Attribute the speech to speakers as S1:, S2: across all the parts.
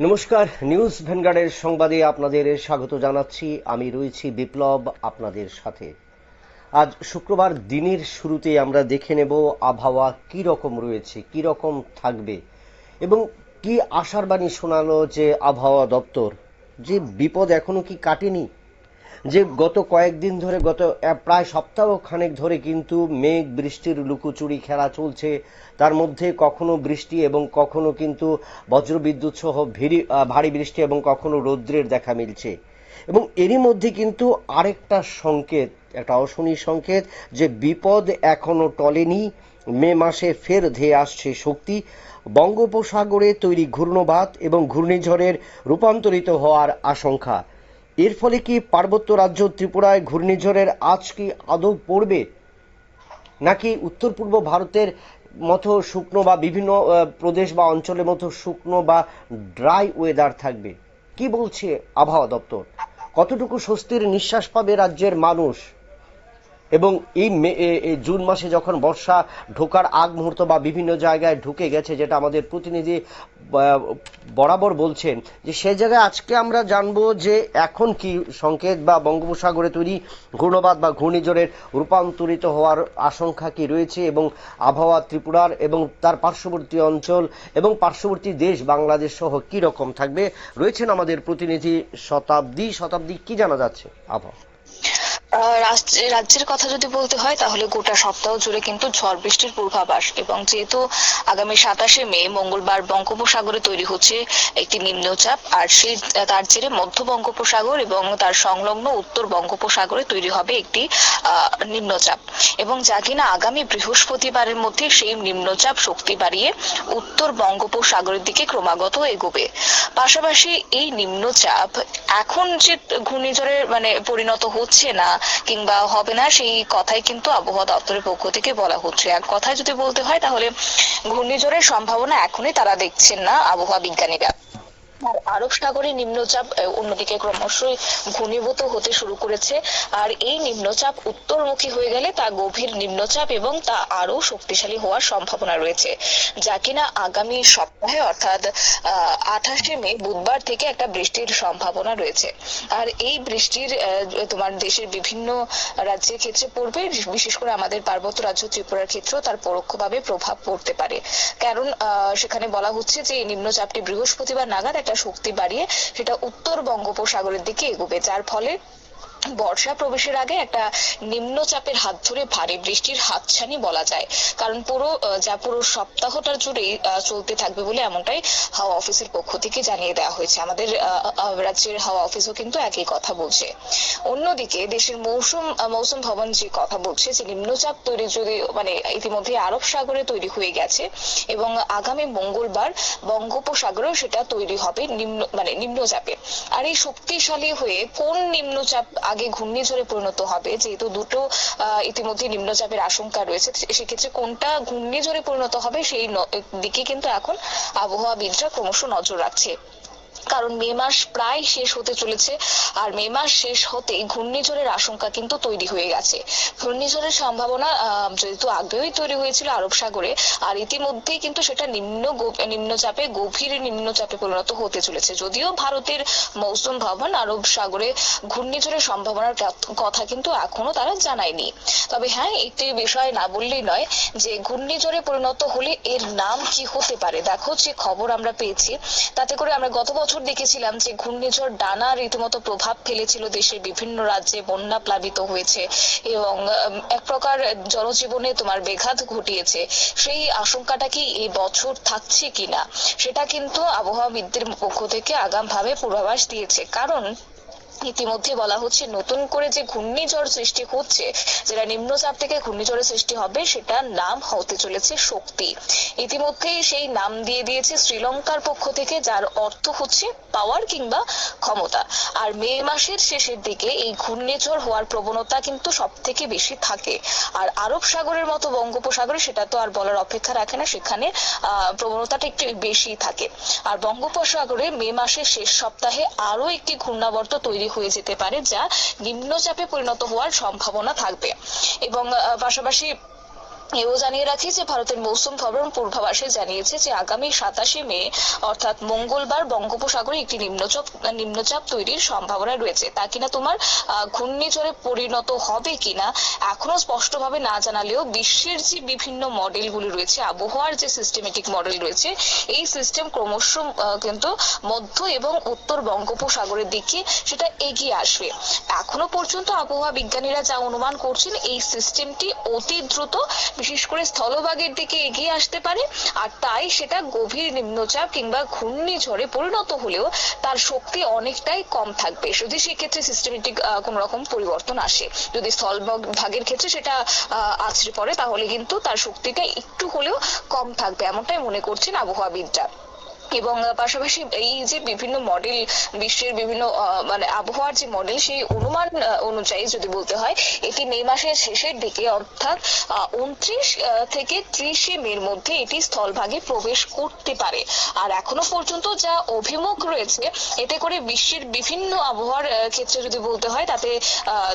S1: নমস্কার, নিউজ ভ্যানগার্ডের সংবাদে আপনাদের স্বাগত জানাচ্ছি। আমি রয়েছি বিপ্লব আপনাদের সাথে। আজ শুক্রবার দিনের শুরুতে আমরা দেখে নেব আবহাওয়া কি রকম রয়েছে, কি রকম থাকবে এবং কি আশার বাণী শোনালো যে আবহাওয়া দপ্তর, যে বিপদ এখনো কি কাটেনি, যে গত কয়েকদিন ধরে গত প্রায় সপ্তাহ খানেক ধরে কিন্তু মেঘ বৃষ্টির লুকোচুরি খেলা চলছে। তার মধ্যে কখনো বৃষ্টি এবং কখনো কিন্তু বজ্রবিদ্যুৎ সহ ভারী বৃষ্টি এবং কখনো রৌদ্রের দেখা মিলছে। এবং এরই মধ্যে কিন্তু আরেকটা সংকেত, একটা অশনি সংকেত, যে বিপদ এখনো টলেনি। মে মাসে ফের ধেয়ে আসছে শক্তি। বঙ্গোপসাগরে তৈরি ঘূর্ণবাত এবং ঘূর্ণিঝড়ের রূপান্তরিত হওয়ার আশঙ্কা। এর ফলে কি পার্বত্য রাজ্য ত্রিপুরায় ঘূর্ণিঝড়ের আঁচ কি আদৌ পড়বে, নাকি উত্তর পূর্ব ভারতের মতো শুকনো বা বিভিন্ন প্রদেশ বা অঞ্চলের মতো শুকনো বা ড্রাই ওয়েদার থাকবে? কি বলছে আবহাওয়া দপ্তর? কতটুকু স্বস্তির নিঃশ্বাস পাবে রাজ্যের মানুষ? এবং এই জুন মাসে যখন বর্ষা ঢোকার আগ মুহূর্ত বা বিভিন্ন জায়গায় ঢুকে গেছে, যেটা আমাদের প্রতিনিধি বরাবর বলছেন, যে সে জায়গায় আজকে আমরা জানবো যে এখন কি সংকেত বা বঙ্গোপসাগরে তৈরি ঘূর্ণবাত বা ঘূর্ণিঝড়ের রূপান্তরিত হওয়ার আশঙ্কা কি রয়েছে, এবং আবহাওয়া ত্রিপুরার এবং তার পার্শ্ববর্তী অঞ্চল এবং পার্শ্ববর্তী দেশ বাংলাদেশ সহ কি রকম থাকবে। রয়েছেন আমাদের প্রতিনিধি শতাব্দী, কি জানা যাচ্ছে আবহাওয়া?
S2: রাজ্যের কথা যদি বলতে হয় তাহলে গোটা সপ্তাহ জুড়ে কিন্তু ঝড় বৃষ্টির পূর্বাভাস, এবং যেহেতু আগামী 27শে মে মঙ্গলবার বঙ্গোপসাগরে তৈরি হচ্ছে একটি নিম্নচাপ, আর সেই তার জেরে মধ্য বঙ্গোপসাগর এবং তার সংলগ্ন উত্তর বঙ্গোপসাগরে তৈরি হবে একটি নিম্নচাপ, এবং যা কিনা আগামী বৃহস্পতিবারের মধ্যে সেই নিম্নচাপ শক্তি বাড়িয়ে উত্তর বঙ্গোপসাগরের দিকে ক্রমাগত এগোবে। পাশাপাশি এই নিম্নচাপ এখন যে ঘূর্ণিঝড়ে পরিণত হচ্ছে না কিংবা হবে না, সেই কথাই কিন্তু আবহাওয়া দপ্তরের পক্ষ থেকে বলা হচ্ছে। এক কথায় যদি বলতে হয় তাহলে ঘূর্ণিঝড়ের সম্ভাবনা এখনই তারা দেখছেন না আবহাওয়া বিজ্ঞানীরা। আর আরব সাগরে নিম্নচাপ অন্যদিকে ক্রমশই ঘনীভূত হতে শুরু করেছে, আর এই নিম্নচাপ উত্তরমুখী হয়ে গেলে তা গভীর নিম্নচাপ এবং তা আরো শক্তিশালী হওয়ার সম্ভাবনা রয়েছে, যা কিনা আগামী সপ্তাহে অর্থাৎ 28শে মে বুধবার থেকে একটা বৃষ্টির সম্ভাবনা রয়েছে। আর এই বৃষ্টির তোমার দেশের বিভিন্ন রাজ্যের ক্ষেত্রে পড়বে, বিশেষ করে আমাদের পার্বত্য রাজ্য ত্রিপুরার ক্ষেত্রেও তার পরোক্ষভাবে প্রভাব পড়তে পারে। কারণ সেখানে বলা হচ্ছে যে এই নিম্নচাপটি বৃহস্পতিবার নাগাদ একটা শক্তি বাড়িয়ে সেটা উত্তর বঙ্গোপসাগরের দিকে এগোবে, যার ফলে বর্ষা প্রবেশের আগে একটা নিম্নচাপের হাত ধরে ভারী বৃষ্টির হাতছানি বলা যায়। কারণ পুরো সপ্তাহটার জুড়েই চলতে থাকবে বলে এমনটাই হাওয়া অফিসের পক্ষ থেকে জানিয়ে দেওয়া হয়েছে। আমাদের রাজ্যের হাওয়া অফিসও কিন্তু একই কথা বলছে। অন্যদিকে দেশের মৌসুম ভবন যে কথা বলছে যে নিম্নচাপ তৈরি যদি ইতিমধ্যে আরব সাগরে তৈরি হয়ে গেছে, এবং আগামী মঙ্গলবার বঙ্গোপসাগরেও সেটা তৈরি হবে নিম্নচাপে। আর এই শক্তিশালী হয়ে কোন নিম্নচাপ আগে ঘূর্ণিঝড়ে পরিণত হবে, যেহেতু দুটো ইতিমধ্যে নিম্নচাপের আশঙ্কা রয়েছে, সেক্ষেত্রে কোনটা ঘূর্ণিঝড়ে পরিণত হবে সেই দিকে কিন্তু এখন আবহাওয়াবিদরা ক্রমশ নজর রাখছে। কারণ মে মাস প্রায় শেষ হতে চলেছে, আর মে মাস শেষ হতেই ঘূর্ণিঝড়ের আশঙ্কা কিন্তু তৈরি হয়ে গেছে। ঘূর্ণিঝড়ের সম্ভাবনা যেহেতু আগেই তৈরি হয়েছিল আরব সাগরে, আর ইতিমধ্যেই কিন্তু সেটা নিম্নচাপে গভীর নিম্নচাপে পরিণত হতে চলেছে। যদিও ভারতের মৌসুম ভবন আরব সাগরে ঘূর্ণিঝড়ের সম্ভাবনার কথা কিন্তু এখনো তারা জানায়নি। তবে হ্যাঁ, একটি বিষয় না বললেই নয় যে ঘূর্ণিঝড়ে পরিণত হলে এর নাম কি হতে পারে। দেখো, যে খবর আমরা পেয়েছি তাতে করে আমরা গত বছর দেখেছিলাম যে ঘূর্ণিঝড় ডানা রীতিমতো প্রভাব ফেলেছিল দেশের বিভিন্ন রাজ্যে, বন্যা প্লাবিত হয়েছে এবং এক প্রকার জনজীবনে বেঘাত ঘটিয়েছে। সেই আশঙ্কাটা কি এই বছর থাকছে কিনা সেটা কিন্তু আবহাওয়াবিদদের পক্ষ থেকে আগামভাবে পূর্বাভাস দিয়েছে। কারণ ইতিমধ্যে বলা হচ্ছে নতুন করে যে ঘূর্ণিঝড় সৃষ্টি হচ্ছে, যেটা নিম্নচাপ থেকে ঘূর্ণিঝড়ের সৃষ্টি হবে, সেটার নাম হতে চলেছে শক্তি। ইতিমধ্যেই সেই নাম দিয়ে দিয়েছে শ্রীলঙ্কার পক্ষ থেকে, যার অর্থ হচ্ছে পাওয়ার কিংবা ক্ষমতা। আর মে মাসের শেষের দিকে এই ঘূর্ণিঝড় হওয়ার প্রবণতা কিন্তু সব থেকে বেশি থাকে। আর আরব সাগরের মতো বঙ্গোপসাগরে সেটা তো আর বলার অপেক্ষা রাখে না, সেখানে প্রবণতাটা একটু বেশি থাকে। আর বঙ্গোপসাগরে মে মাসের শেষ সপ্তাহে আরো একটি ঘূর্ণাবর্ত তৈরি হয়ে যেতে পারে, যা নিম্নচাপে পরিণত হওয়ার সম্ভাবনা থাকবে। এবং পাশাপাশি এও জানিয়ে রাখি যে ভারতের মৌসুম ভবন পূর্বাভাসে জানিয়েছে যে আগামী 27শে মে অর্থাৎ মঙ্গলবার বঙ্গোপসাগরে একটি নিম্নচাপ তৈরির সম্ভাবনা রয়েছে। তা কিনা তোমার ঘূর্ণিঝড়ে পরিণত হবে কিনা এখনো স্পষ্টভাবে না জানালেও বিশ্বের যে বিভিন্ন মডেলগুলি রয়েছে, আবহাওয়ার যে সিস্টেমেটিক মডেল রয়েছে, এই সিস্টেম ক্রমশ কিন্তু মধ্য এবং উত্তর বঙ্গোপসাগরের দিকে সেটা এগিয়ে আসবে। এখনো পর্যন্ত আবহাওয়া বিজ্ঞানীরা যা অনুমান করছেন, এই সিস্টেমটি অতি দ্রুত বিশেষ করে স্থলভাগের দিকে এগিয়ে আসতে পারে, আর তাই সেটা গভীর নিম্নচাপ কিংবা ঘূর্ণিঝড়ে পরিণত হলেও তার শক্তি অনেকটাই কম থাকবে যদি সেক্ষেত্রে সিস্টেমেটিক কোন রকম পরিবর্তন আসে। যদি স্থলভাগের ক্ষেত্রে সেটা আছড়ে পড়ে তাহলে কিন্তু তার শক্তিটা একটু হলেও কম থাকবে, এমনটাই মনে করছেন আবহাওয়াবিদরা। এবং পাশাপাশি এই যে বিভিন্ন মডেল, বিশ্বের বিভিন্ন মানে আবহাওয়ার যে মডেল, সেই অনুমান অনুযায়ী যদি বলতে হয়, এটি মে মাসের শেষের দিকে অর্থাৎ 29 থেকে 30 মের মধ্যে এটি স্থলভাগে প্রবেশ করতে পারে। আর এখনো পর্যন্ত যা অভিমুখ রয়েছে, এতে করে বিশ্বের বিভিন্ন আবহাওয়ার ক্ষেত্রে যদি বলতে হয়, তাতে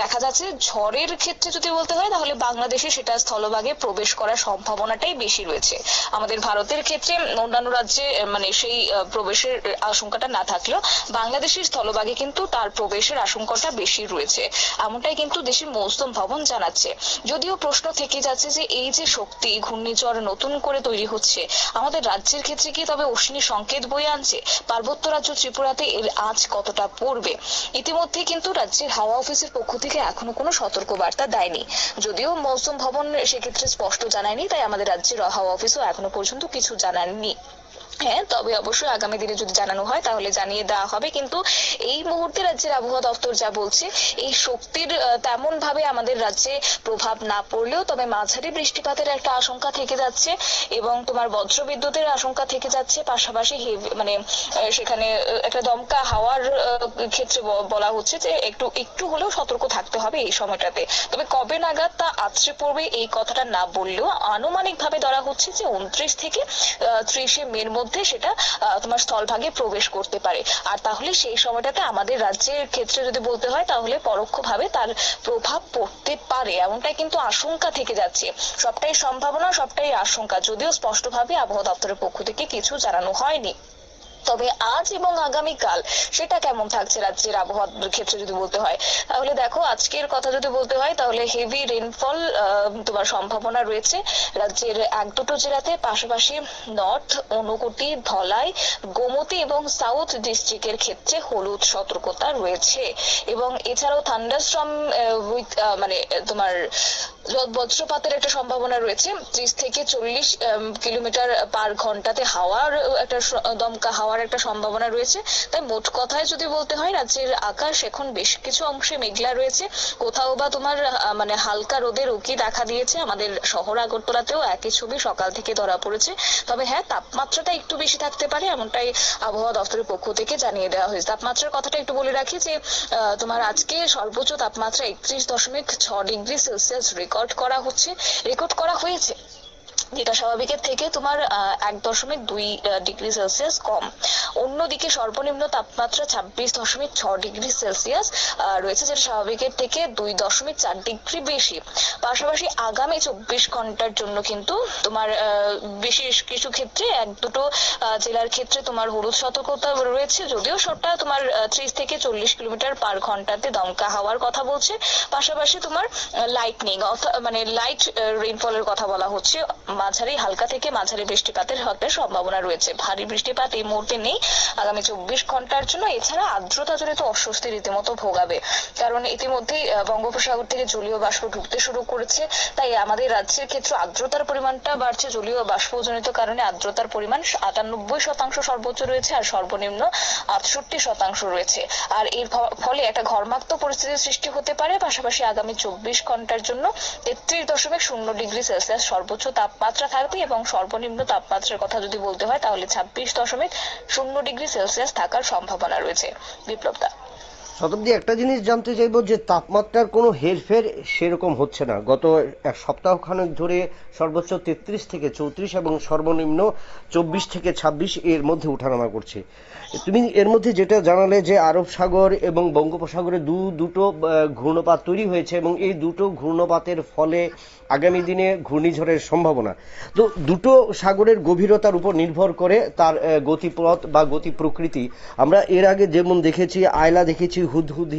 S2: দেখা যাচ্ছে ঝড়ের ক্ষেত্রে যদি বলতে হয় তাহলে বাংলাদেশে সেটা স্থলভাগে প্রবেশ করার সম্ভাবনাটাই বেশি রয়েছে। আমাদের ভারতের ক্ষেত্রে অন্যান্য রাজ্যে মানে সেই প্রবেশের আশঙ্কাটা না থাকলেও বাংলাদেশের স্থলভাগে কিন্তু তার প্রবেশের আশঙ্কাটা বেশি রয়েছে, এমনটাই কিন্তু দেশের মৌসুম ভবন জানাচ্ছে। যদিও প্রশ্ন থেকে যাচ্ছে যে এই যে শক্তি ঘূর্ণিঝড় নতুন করে তৈরি হচ্ছে, আমাদের রাজ্যের ক্ষেত্রে কি তবে অশ্বিনী সংকেত বয়ে আনছে? পার্বত্য রাজ্য ত্রিপুরাতে এর আঁচ কতটা পড়বে? ইতিমধ্যে কিন্তু রাজ্যের হাওয়া অফিসের পক্ষ থেকে এখনো কোনো সতর্ক বার্তা দেয়নি। যদিও মৌসুম ভবন সেক্ষেত্রে স্পষ্ট জানায়নি, তাই আমাদের রাজ্যের হাওয়া অফিসও এখনো পর্যন্ত কিছু জানায়নি। হ্যাঁ, তবে অবশ্যই আগামী দিনে যদি জানানো হয় তাহলে জানিয়ে দেওয়া হবে। কিন্তু এই মুহূর্তে রাজ্যের আবহাওয়া দপ্তর যা বলছে, এই শক্তির তেমন ভাবে আমাদের রাজ্যে প্রভাব না পড়লেও তবে মাঝারি বৃষ্টিপাতের একটা আশঙ্কা থেকে যাচ্ছে এবং তোমার বজ্রবিদ্যুতের আশঙ্কা থেকে যাচ্ছে। পাশাপাশি মানে সেখানে একটা দমকা হাওয়ার ক্ষেত্রে বলা হচ্ছে যে একটু হলেও সতর্ক থাকতে হবে এই সময়টাতে। তবে কবে নাগাদ তা আছড়ে পড়বে এই কথাটা না বললেও আনুমানিক ভাবে ধরা হচ্ছে যে 29 থেকে 30 মের মধ্যে সেটা তোমার স্থলভাগে প্রবেশ করতে পারে। আর তাহলে সেই সময়টাতে আমাদের রাজ্যের ক্ষেত্রে যদি বলতে হয় তাহলে পরোক্ষভাবে তার প্রভাব পড়তে পারে, এমনটাই কিন্তু আশঙ্কা থেকে যাচ্ছে। সবটাই সম্ভাবনা, সবটাই আশঙ্কা, যদিও স্পষ্টভাবে আবহাওয়া দপ্তরের পক্ষ থেকে কিছু জানানো হয়নি। তবে আজ এবং আগামীকাল সেটা কেমন থাকছে রাজ্যের আবহাওয়ার ক্ষেত্রে যদি বলতে হয়, তাহলে দেখো আজকের কথা যদি বলতে হয় তাহলে হেভি রেনফল তোমার সম্ভাবনা রয়েছে রাজ্যের এক দুটো জেলাতে। পাশাপাশি নর্থ, ঊনকোটি, ধলাই, গোমতী এবং সাউথ ডিস্ট্রিক্টের ক্ষেত্রে হলুদ সতর্কতা রয়েছে। এবং এছাড়াও থান্ডারস্টর্ম উইথ মানে তোমার বজ্রপাতের একটা সম্ভাবনা রয়েছে। 30 থেকে 40 কিলোমিটার পার ঘন্টাতে হাওয়ার একটা দমকা হাওয়ার একটা সম্ভাবনা রয়েছে। তাই মোট কথায় যদি বলতে হয়, রাজ্যের আকাশ এখন বেশ কিছু অংশে মেঘলা রয়েছে, কোথাও বা তোমার মানে হালকা রোদের উকি দেখা দিয়েছে। আমাদের শহর আগরতলাতেও একই ছবি সকাল থেকে ধরা পড়েছে। তবে হ্যাঁ, তাপমাত্রাটা একটু বেশি থাকতে পারে, এমনটাই আবহাওয়া দপ্তরের পক্ষ থেকে জানিয়ে দেওয়া হয়েছে। তাপমাত্রার কথাটা একটু বলে রাখি যে তোমার আজকে সর্বোচ্চ তাপমাত্রা 31.6 ডিগ্রি সেলসিয়াস রেকর্ড করা হয়েছে, যেটা স্বাভাবিকের থেকে তোমার 1.2 ডিগ্রি সেলসিয়াস কম। অন্যদিকে সর্বনিম্ন তাপমাত্রা 26.6 ডিগ্রি সেলসিয়াস রয়েছে, যেটা স্বাভাবিকের থেকে 2.4 ডিগ্রি বেশি। পাশাপাশি আগামী 24 ঘন্টার জন্য কিন্তু তোমার বিশেষ কিছু ক্ষেত্রে এক দুটো জেলার ক্ষেত্রে তোমার হলুদ সতর্কতা রয়েছে, যদিও সেটা তোমার 30 থেকে 40 কিলোমিটার পার ঘন্টাতে দমকা হাওয়ার কথা বলছে। পাশাপাশি তোমার লাইটনিং মানে লাইট রেইনফলের কথা বলা হচ্ছে। মাঝারি হালকা থেকে মাঝারি বৃষ্টিপাতের হতে সম্ভাবনা রয়েছে। ভারী বৃষ্টিপাত এই মুহূর্তে নেই আগামী 24 ঘন্টার জন্য। এছাড়া আর্দ্রতা জনিত অস্বস্তি রীতিমতো ভোগাবে, কারণ ইতিমধ্যেই বঙ্গোপসাগর থেকে জলীয় বাষ্প ঢুকতে শুরু করেছে। তাই আমাদের রাজ্যের ক্ষেত্রে আর্দ্রতার পরিমাণটা বাড়ছে। জলীয় বাষ্পজনিত কারণে আর্দ্রতার পরিমাণ 98% সর্বোচ্চ রয়েছে আর সর্বনিম্ন 68% রয়েছে। আর এর ফলে একটা ঘর্মাক্ত পরিস্থিতির সৃষ্টি হতে পারে। পাশাপাশি আগামী 24 ঘন্টার জন্য 33.0 ডিগ্রি সেলসিয়াস সর্বোচ্চ তাপমাত্রা থাকবে এবং সর্বনিম্ন তাপমাত্রার কথা যদি বলতে হয় তাহলে 26.0 ডিগ্রি সেলসিয়াস থাকার সম্ভাবনা রয়েছে। বিপ্লব দা।
S1: শতাব্দী, একটা জিনিস জানতে চাইবো যে তাপমাত্রার কোনো হেরফের সেরকম হচ্ছে না। গত এক সপ্তাহখানেক ধরে সর্বোচ্চ 33 থেকে 34 এবং সর্বনিম্ন 24 থেকে 26 এর মধ্যে ওঠানামা করছে। তুমি এর মধ্যে যেটা জানালে যে আরব সাগর এবং বঙ্গোপসাগরে দুটো ঘূর্ণপাত তৈরি হয়েছে এবং এই দুটো ঘূর্ণপাতের ফলে আগামী দিনে ঘূর্ণিঝড়ের সম্ভাবনা। তো দুটো সাগরের গভীরতার উপর নির্ভর করে তার গতিপথ বা গতি প্রকৃতি। আমরা এর আগে যেমন দেখেছি আয়লা দেখেছি, হুদহুদ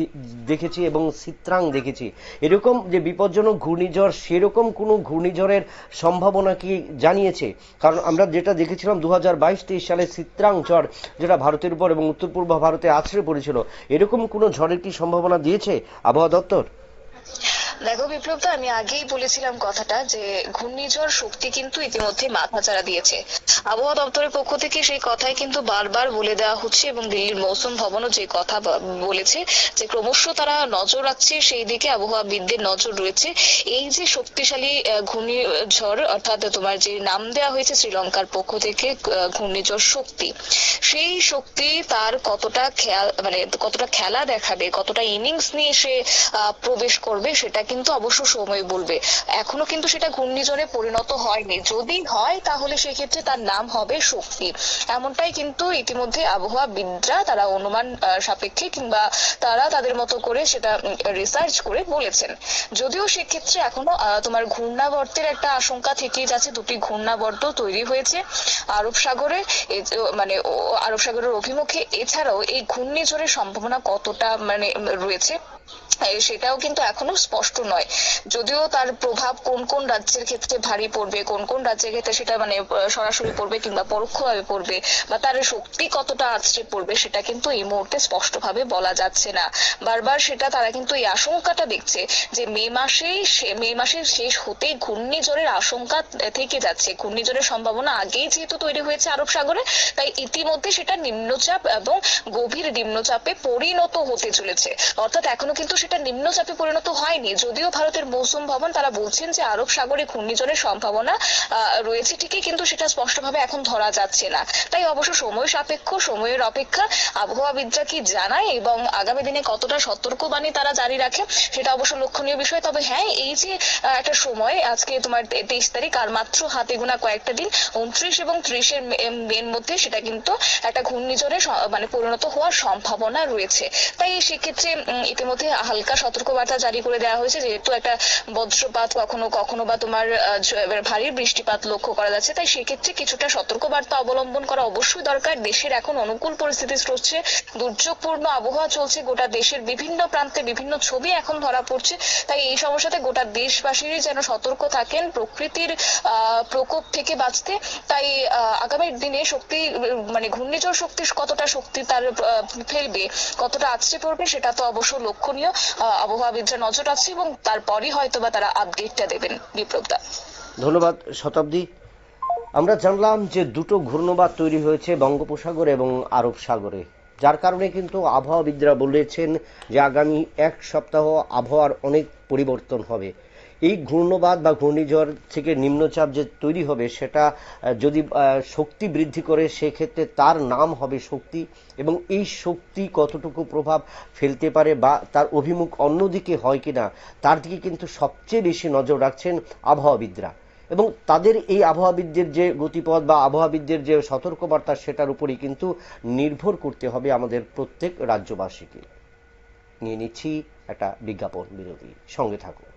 S1: দেখেছি এবং চিত্রাং দেখেছি। এরকম যে বিপজ্জনক ঘূর্ণিঝড়, সেরকম কোনো ঘূর্ণিঝড়ের সম্ভাবনা কি জানিয়েছে? কারণ আমরা যেটা দেখেছিলাম 2022-23 সালে চিত্রাং ঝড়, যেটা ভারতের উপর এবং উত্তর পূর্ব ভারতে আছড়ে পড়েছিল, এরকম কোনো ঝড়ের কি সম্ভাবনা দিয়েছে আবহাওয়া দপ্তর?
S2: দেখো বিপ্লব, আমি আগেই বলেছিলাম কথাটা যে ঘূর্ণিঝড় শক্তি কিন্তু ইতিমধ্যে মাথাচাড়া দিয়েছে। আবহাওয়া দপ্তরের পক্ষ থেকে সেই কথাই কিন্তু বারবার বলে দেওয়া হচ্ছে এবং দিল্লির মৌসুম ভবনও যে কথা বলেছে যে ক্রমশ তারা নজর রাখছে সেই দিকে, আবহাওয়াবিদদের নজর রয়েছে। এই যে শক্তিশালী ঘূর্ণিঝড়, অর্থাৎ তোমার যে নাম দেওয়া হয়েছে শ্রীলঙ্কার পক্ষ থেকে ঘূর্ণিঝড় শক্তি, সেই শক্তি তার কতটা কতটা খেলা দেখাবে, কতটা ইনিংস নিয়ে সে প্রবেশ করবে, সেটা কিন্তু অবশ্য সময় বলবে। এখনো কিন্তু সেটা ঘূর্ণিঝড়ে পরিণত হয়নি। যদি হয় তাহলে সেক্ষেত্রে তার নাম হবে শক্তি। এমনটাই কিন্তু ইতিমধ্যে আবহাওয়াবিদরা তারা অনুমান সাপেক্ষে কিংবা তারা তাদের মতো করে সেটা রিসার্চ করে বলেছেন। যদিও সেক্ষেত্রে এখনো তোমার ঘূর্ণাবর্তের একটা আশঙ্কা থেকেই যাচ্ছে। দুটি ঘূর্ণাবর্ত তৈরি হয়েছে আরব সাগরে, আরব সাগরের অভিমুখে। এছাড়াও এই ঘূর্ণিঝড়ের সম্ভাবনা কতটা রয়েছে সেটাও কিন্তু এখনো স্পষ্ট নয়। যদিও তার প্রভাব কোন কোন রাজ্যের ক্ষেত্রে ভারী পড়বে, কোন কোন রাজ্যের ক্ষেত্রে সেটা সরাসরি পড়বে কিংবা পরোক্ষভাবে পড়বে, বা তার শক্তি কতটা আছড়ে পড়বে, সেটা কিন্তু এই মুহূর্তে স্পষ্টভাবে বলা যাচ্ছে না। বারবার সেটা তারা কিন্তু এই আশঙ্কাটা দেখছে যে মে মাসের শেষ হতেই ঘূর্ণিঝড়ের আশঙ্কা থেকে যাচ্ছে। ঘূর্ণিঝড়ের সম্ভাবনা আগেই যেহেতু তৈরি হয়েছে আরব সাগরে, তাই ইতিমধ্যে সেটা নিম্নচাপ এবং গভীর নিম্নচাপে পরিণত হতে চলেছে। অর্থাৎ এখনো কিন্তু সেটা নিম্নচাপে পরিণত হয়নি। যদিও ভারতের মৌসুম ভবন তারা বলছেন যে আরব সাগরে ঘূর্ণিঝড়ের সম্ভাবনা রয়েছে ঠিকই, কিন্তু সেটা স্পষ্টভাবে এখন ধরা যাচ্ছে না। তাই অবশ্য সময় সাপেক্ষ, সময়ের অপেক্ষা। আবহাওয়াবিদরা কি জানায় এবং আগামী দিনে কতটা সতর্কবাণী তারা জারি রাখে সেটা অবশ্য লক্ষণীয় বিষয়। তবে হ্যাঁ, এই যে একটা সময়, আজকে তোমার 23 তারিখ, আর মাত্র হাতে গোনা কয়েকটা দিন, 29 এবং 30-এর মধ্যে সেটা কিন্তু একটা ঘূর্ণিঝড়ে পরিণত হওয়ার সম্ভাবনা রয়েছে। তাই সেক্ষেত্রে ইতিমধ্যে হালকা সতর্কবার্তা জারি করে দেওয়া হয়েছে, যেহেতু একটা বজ্রপাত কখনো কখনো বা তোমার ভারী বৃষ্টিপাত লক্ষ্য করা যাচ্ছে। তাই সেক্ষেত্রে কিছুটা সতর্কবার্তা অবলম্বন করা অবশ্যই দরকার। দেশের এখন অনুকূল পরিস্থিতি চলছে, দুর্যোগপূর্ণ আবহাওয়া চলছে, গোটা দেশের বিভিন্ন প্রান্তে বিভিন্ন ছবি এখন ধরা পড়ছে। তাই এই সমস্যাতে গোটা দেশবাসীরই যেন সতর্ক থাকেন প্রকৃতির প্রকোপ থেকে বাঁচতে। তাই আগামী দিনে ঘূর্ণিঝড় শক্তি কতটা শক্তি তার ফেলবে, কতটা আছড়ে পড়বে, সেটা তো অবশ্য লক্ষণীয়। আবহাওয়াবিদরা নজর রাখছে এবং তারপরই হয়তোবা তারা আপডেটটা দেবেন। বিপ্লবদা,
S1: ধন্যবাদ শতাব্দী। আমরা জানলাম যে দুটো ঘূর্ণবাত তৈরি হয়েছে বঙ্গোপসাগর এবং আরব সাগরে, যার কারণে কিন্তু আবহাওয়াবিদরা বলেছেন যে আগামী এক সপ্তাহ আবহাওয়ার অনেক পরিবর্তন হবে। এই ঘূর্ণবাত বা ঘূর্ণিঝড় থেকে নিম্নচাপ যে তৈরি হবে, সেটা যদি শক্তি বৃদ্ধি করে, সেক্ষেত্রে তার নাম হবে শক্তি। এবং এই শক্তি কতটুকু প্রভাব ফেলতে পারে বা তার অভিমুখ অন্যদিকে হয় কিনা, তার দিকে কিন্তু সবচেয়ে বেশি নজর রাখছেন আবহাওয়াবিদরা। এবং তাদের এই আবহাওয়াবিদদের যে গতিপথ বা আবহাওয়াবিদদের যে সতর্কবার্তা, সেটার উপরই কিন্তু নির্ভর করতে হবে আমাদের প্রত্যেক রাজ্যবাসীকে। নিয়ে নিচ্ছি একটা বিজ্ঞাপন বিরতি, সঙ্গে থাকুন।